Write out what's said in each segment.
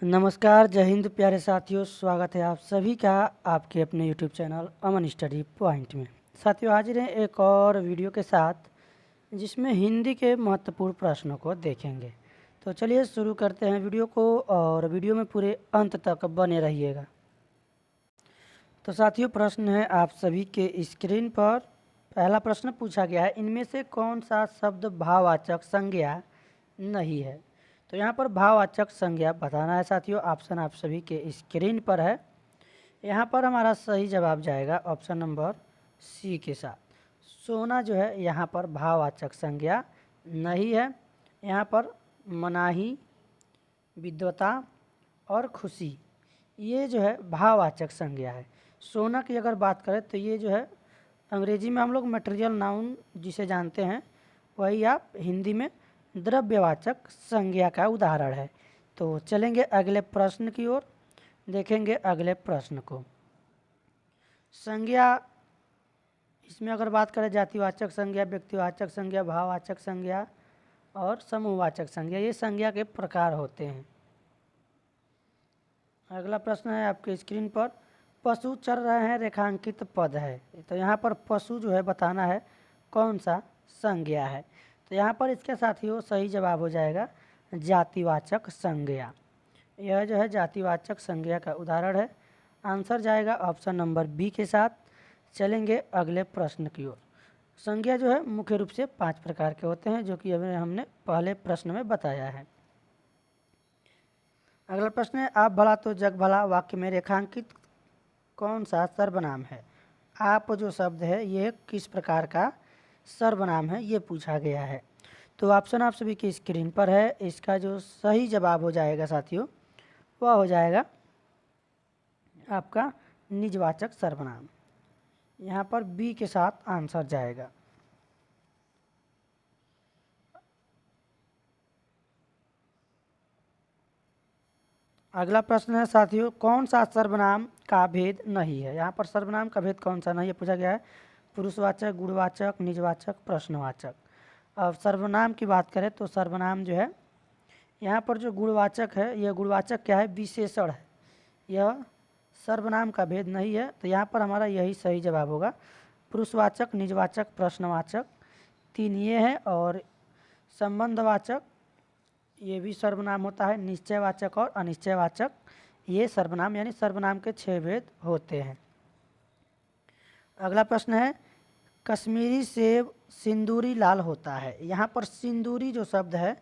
नमस्कार, जय हिंद प्यारे साथियों। स्वागत है आप सभी का आपके अपने यूट्यूब चैनल अमन स्टडी पॉइंट में। साथियों, हाजिर हैं एक और वीडियो के साथ जिसमें हिंदी के महत्वपूर्ण प्रश्नों को देखेंगे। तो चलिए शुरू करते हैं वीडियो को और वीडियो में पूरे अंत तक बने रहिएगा। तो साथियों, प्रश्न है आप सभी के स्क्रीन पर। पहला प्रश्न पूछा गया है, इनमें से कौन सा शब्द भाववाचक संज्ञा नहीं है। तो यहाँ पर भाववाचक संज्ञा बताना है साथियों। ऑप्शन आप सभी के स्क्रीन पर है। यहाँ पर हमारा सही जवाब जाएगा ऑप्शन नंबर सी के साथ। सोना जो है यहाँ पर भाववाचक संज्ञा नहीं है। यहाँ पर मनाही, विद्वता और खुशी ये जो है भाववाचक संज्ञा है। सोना की अगर बात करें तो ये जो है अंग्रेजी में हम लोग मटेरियल नाउन जिसे जानते हैं, वही आप हिंदी में द्रव्यवाचक संज्ञा का उदाहरण है। तो चलेंगे अगले प्रश्न की ओर, देखेंगे अगले प्रश्न को। संज्ञा इसमें अगर बात करें जातिवाचक संज्ञा, व्यक्तिवाचक संज्ञा, भाववाचक संज्ञा और समूहवाचक संज्ञा, ये संज्ञा के प्रकार होते हैं। अगला प्रश्न है आपके स्क्रीन पर, पशु चर रहे हैं रेखांकित पद है। तो यहाँ पर पशु जो है बताना है कौन सा संज्ञा है। तो यहाँ पर इसके साथियों सही जवाब हो जाएगा जातिवाचक संज्ञा। यह जो है जातिवाचक संज्ञा का उदाहरण है। आंसर जाएगा ऑप्शन नंबर बी के साथ। चलेंगे अगले प्रश्न की ओर। संज्ञा जो है मुख्य रूप से 5 प्रकार के होते हैं, जो कि अभी हमने पहले प्रश्न में बताया है। अगला प्रश्न है, आप भला तो जग भला वाक्य में रेखांकित कौन सा सर्वनाम है। आप जो शब्द है ये किस प्रकार का सर्वनाम है, ये पूछा गया है। तो ऑप्शन आप सभी की स्क्रीन पर है। इसका जो सही जवाब हो जाएगा साथियों वह हो जाएगा आपका निजवाचक सर्वनाम। यहाँ पर बी के साथ आंसर जाएगा। अगला प्रश्न है साथियों, कौन सा सर्वनाम का भेद नहीं है। यहाँ पर सर्वनाम का भेद कौन सा नहीं है पूछा गया है। पुरुषवाचक, गुणवाचक, निजवाचक, प्रश्नवाचक। अब सर्वनाम की बात करें तो सर्वनाम जो है यहाँ पर जो गुणवाचक है, यह गुणवाचक क्या है, विशेषण है। यह सर्वनाम का भेद नहीं है। तो यहाँ पर हमारा यही सही जवाब होगा। पुरुषवाचक, निजवाचक, प्रश्नवाचक 3 ये हैं और संबंधवाचक ये भी सर्वनाम होता है। निश्चयवाचक और अनिश्चयवाचक ये सर्वनाम यानी सर्वनाम के 6 भेद होते हैं। अगला प्रश्न है, कश्मीरी सेब सिंदूरी लाल होता है। यहाँ पर सिंदूरी जो शब्द है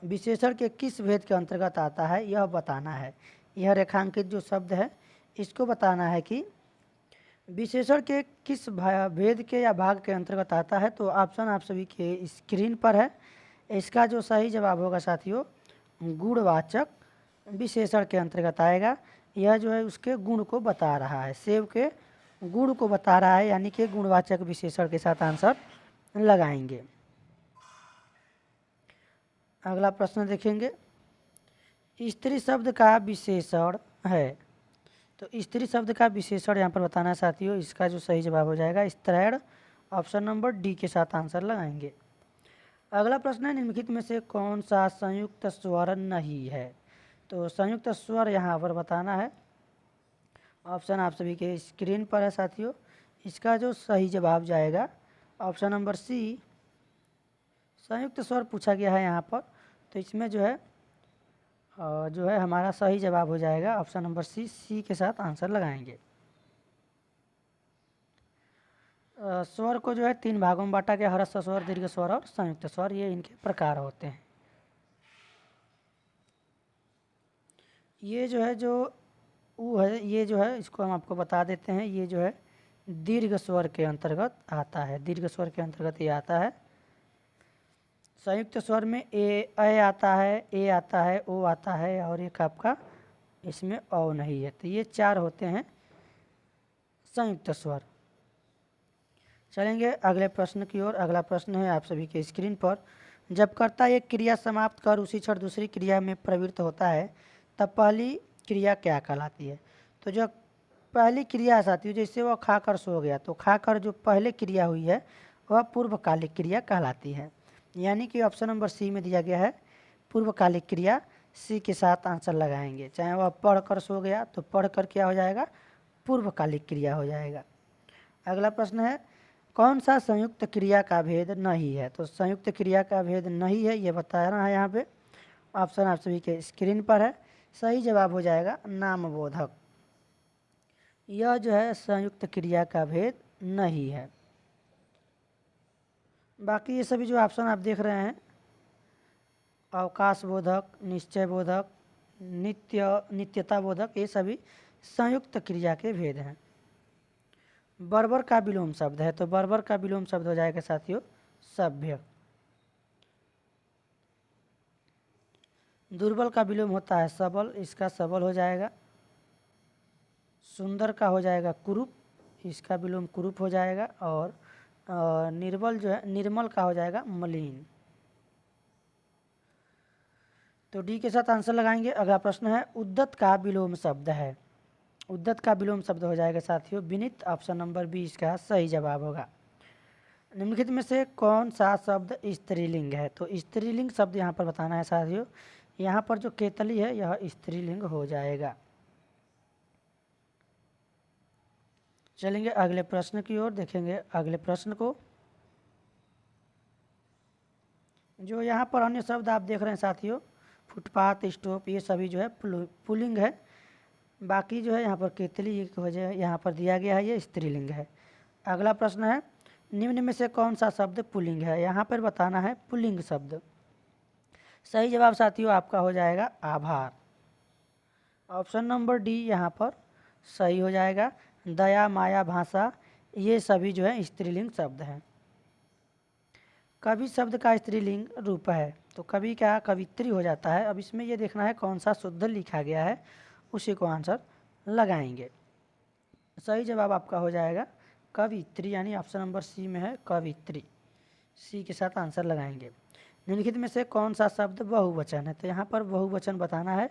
विशेषण के किस भेद के अंतर्गत आता है यह बताना है। यह रेखांकित जो शब्द है इसको बताना है कि विशेषण के किस भेद के या भाग के अंतर्गत आता है। तो ऑप्शन आप सभी के स्क्रीन पर है। इसका जो सही जवाब होगा साथियों गुणवाचक विशेषण के अंतर्गत आएगा। यह जो है उसके गुण को बता रहा है, सेब के गुण को बता रहा है, यानी कि गुणवाचक विशेषण के साथ आंसर लगाएंगे। अगला प्रश्न देखेंगे, स्त्री शब्द का विशेषण है। तो स्त्री शब्द का विशेषण यहाँ पर बताना है साथियों। इसका जो सही जवाब हो जाएगा स्त्रैण। ऑप्शन नंबर डी के साथ आंसर लगाएंगे। अगला प्रश्न है, निम्नलिखित में से कौन सा संयुक्त स्वर नहीं है। तो संयुक्त स्वर यहाँ पर बताना है। ऑप्शन आप सभी के स्क्रीन पर है साथियों। इसका जो सही जवाब जाएगा ऑप्शन नंबर सी। संयुक्त स्वर पूछा गया है यहाँ पर, तो इसमें जो है हमारा सही जवाब हो जाएगा ऑप्शन नंबर सी के साथ आंसर लगाएंगे। स्वर को जो है 3 भागों में बांटा गया, ह्रस्व स्वर, दीर्घ स्वर और संयुक्त स्वर, ये इनके प्रकार होते हैं। ये जो है जो ऊ है, ये जो है इसको हम आपको बता देते हैं। ये जो है दीर्घ स्वर के अंतर्गत आता है, दीर्घ स्वर के अंतर्गत ये आता है। संयुक्त स्वर में ए आता है, ए आता है, ओ आता है और एक आपका इसमें औ नहीं है। तो ये 4 होते हैं संयुक्त स्वर। चलेंगे अगले प्रश्न की ओर। अगला प्रश्न है आप सभी के स्क्रीन पर, जब कर्ता एक क्रिया समाप्त कर उसी क्षण दूसरी क्रिया में प्रवृत्त होता है तब पहली क्रिया क्या कहलाती है। तो जो पहली क्रिया साथियों, जैसे वह खाकर सो गया, तो खाकर जो पहले क्रिया हुई है वह पूर्वकालिक क्रिया कहलाती है। यानी कि ऑप्शन नंबर सी में दिया गया है पूर्वकालिक क्रिया सी के साथ आंसर लगाएंगे। चाहे वह पढ़ कर सो गया तो पढ़ कर क्या हो जाएगा, पूर्वकालिक क्रिया हो जाएगा। अगला प्रश्न है कौन सा संयुक्त क्रिया का भेद नहीं है। तो संयुक्त क्रिया का भेद नहीं है ये बताना है यहाँ पे। ऑप्शन आप सभी के स्क्रीन पर है। सही जवाब हो जाएगा नामबोधक। यह जो है संयुक्त क्रिया का भेद नहीं है। बाकी ये सभी जो ऑप्शन आप देख रहे हैं, अवकाश बोधक, निश्चय बोधक, नित्यता बोधक, ये सभी संयुक्त क्रिया के भेद हैं। बर्बर का विलोम शब्द है, तो बर्बर का विलोम शब्द हो जाएगा साथियों सभ्य। दुर्बल का विलोम होता है सबल, इसका सबल हो जाएगा। सुंदर का हो जाएगा कुरूप, इसका विलोम कुरूप हो जाएगा। और निर्बल जो है, निर्मल का हो जाएगा मलिन। तो डी के साथ आंसर लगाएंगे। अगला प्रश्न है उद्दत का विलोम शब्द है। उद्दत का विलोम शब्द हो जाएगा साथियों विनित। ऑप्शन नंबर बी इसका सही जवाब होगा। निम्नलिखित में से कौन सा शब्द स्त्रीलिंग है। तो स्त्रीलिंग शब्द यहाँ पर बताना है साथियों। यहाँ पर जो केतली है यह स्त्रीलिंग हो जाएगा। चलेंगे अगले प्रश्न की ओर, देखेंगे अगले प्रश्न को। जो यहाँ पर अन्य शब्द आप देख रहे हैं साथियों, फुटपाथ, स्टोव, ये सभी जो है पुल्लिंग है। बाकी जो है यहाँ पर केतली एक वजह यहाँ पर दिया गया है, ये स्त्रीलिंग है। अगला प्रश्न है निम्न में से कौन सा शब्द पुल्लिंग है। यहाँ पर बताना है पुल्लिंग शब्द। सही जवाब साथियों आपका हो जाएगा आभार। ऑप्शन नंबर डी यहाँ पर सही हो जाएगा। दया, माया, भाषा, ये सभी जो है स्त्रीलिंग शब्द हैं। कवि शब्द का स्त्रीलिंग रूप है, तो कवि क्या कवित्री हो जाता है। अब इसमें ये देखना है कौन सा शुद्ध लिखा गया है, उसी को आंसर लगाएंगे। सही जवाब आपका हो जाएगा कवित्री, यानी ऑप्शन नंबर सी में है कवित्री। सी के साथ आंसर लगाएंगे। निम्नलिखित में से कौन सा शब्द बहुवचन है। तो यहाँ पर बहुवचन बताना है।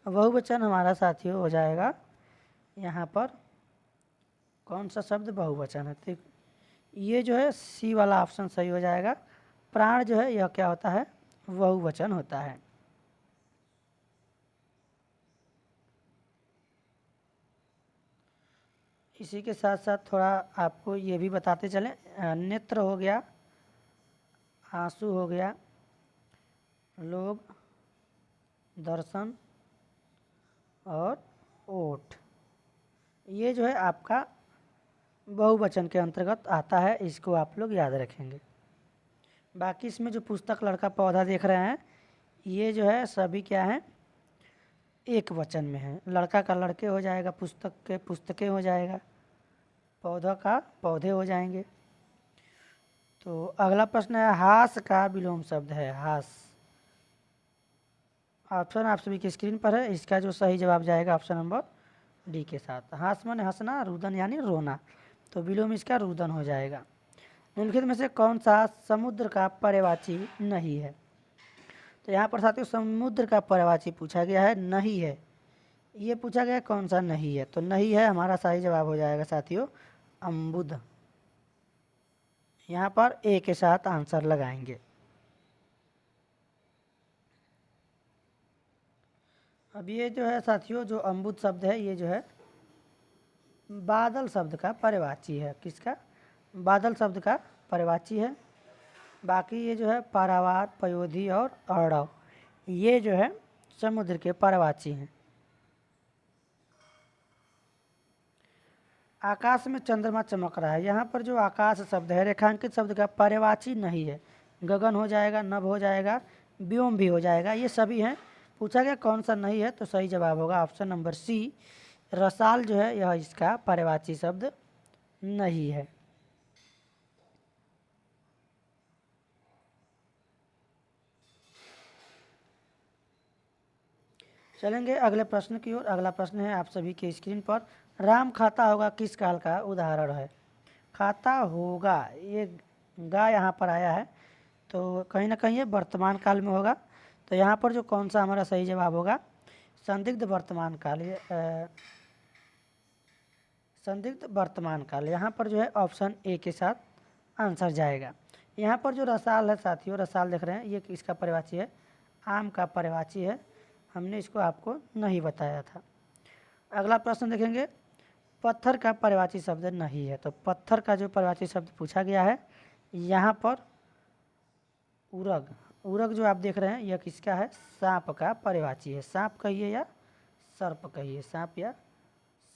बहुवचन हमारा साथियों हो जाएगा यहाँ पर कौन सा शब्द बहुवचन है। तो ये जो है सी वाला ऑप्शन सही हो जाएगा। प्राण जो है यह क्या होता है, बहुवचन होता है। इसी के साथ साथ थोड़ा आपको ये भी बताते चलें, नेत्र हो गया, आंसू हो गया, लोभ, दर्शन और ओठ, ये जो है आपका बहुवचन के अंतर्गत आता है। इसको आप लोग याद रखेंगे। बाकी इसमें जो पुस्तक, लड़का, पौधा देख रहे हैं, ये जो है सभी क्या हैं, एक वचन में है। लड़का का लड़के हो जाएगा, पुस्तक के पुस्तकें हो जाएगा, पौधा का पौधे हो जाएंगे। तो अगला प्रश्न है हास का विलोम शब्द है। हास, ऑप्शन आप सभी की स्क्रीन पर है। इसका जो सही जवाब जाएगा ऑप्शन नंबर डी के साथ। हास माने हंसना, रुदन यानी रोना, तो विलोम इसका रुदन हो जाएगा। निम्नलिखित में से कौन सा समुद्र का पर्यायवाची नहीं है। तो यहाँ पर साथियों समुद्र का पर्यायवाची पूछा गया है, नहीं है। ये पूछा गया कौन सा नहीं है, तो नहीं है हमारा सही जवाब हो जाएगा साथियों अम्बुद। यहाँ पर ए के साथ आंसर लगाएंगे। अब ये जो है साथियों जो अम्बुद शब्द है, ये जो है बादल शब्द का पर्यायवाची है। किसका, बादल शब्द का पर्यायवाची है। बाकी ये जो है पारावार, पयोधी और अरडव, ये जो है समुद्र के पर्यायवाची हैं। आकाश में चंद्रमा चमक रहा है, यहाँ पर जो आकाश शब्द है रेखांकित शब्द का पर्यायवाची नहीं है। गगन हो जाएगा, नभ हो जाएगा, व्योम भी हो जाएगा, ये सभी हैं। पूछा गया कौन सा नहीं है, तो सही जवाब होगा ऑप्शन नंबर सी, रसाल जो है यह इसका पर्यायवाची शब्द नहीं है। चलेंगे अगले प्रश्न की ओर। अगला प्रश्न है आप सभी के स्क्रीन पर, राम खाता होगा किस काल का उदाहरण है। खाता होगा, ये गा यहाँ पर आया है, तो कहीं ना कहीं ये वर्तमान काल में होगा। तो यहाँ पर जो कौन सा हमारा सही जवाब होगा, संदिग्ध वर्तमान काल। ये संदिग्ध वर्तमान काल, यहाँ पर जो है ऑप्शन ए के साथ आंसर जाएगा। यहाँ पर जो रसाल है साथियों, रसाल देख रहे हैं, ये किसका पर्यायवाची है, आम का पर्यायवाची है। हमने इसको आपको नहीं बताया था। अगला प्रश्न देखेंगे, पत्थर का पर्यायवाची शब्द नहीं है। तो पत्थर का जो पर्यायवाची शब्द पूछा गया है यहाँ पर उरग। उरग जो आप देख रहे हैं यह किसका है? सांप का पर्यायवाची है। सांप कहिए या सर्प कहिए, सांप या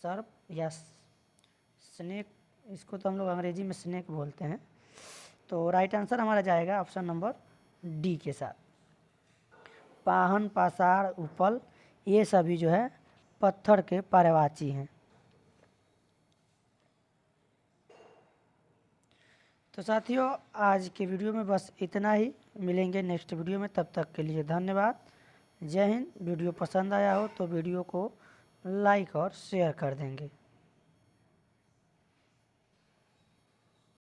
सर्प या स्नेक, इसको तो हम लोग अंग्रेजी में स्नेक बोलते हैं। तो राइट आंसर हमारा जाएगा ऑप्शन नंबर डी के साथ। पाहन, पाषाण, उपल ये सभी जो है पत्थर के पर्यायवाची हैं। तो साथियों आज के वीडियो में बस इतना ही, मिलेंगे नेक्स्ट वीडियो में, तब तक के लिए धन्यवाद। जय हिंद। वीडियो पसंद आया हो तो वीडियो को लाइक और शेयर कर देंगे।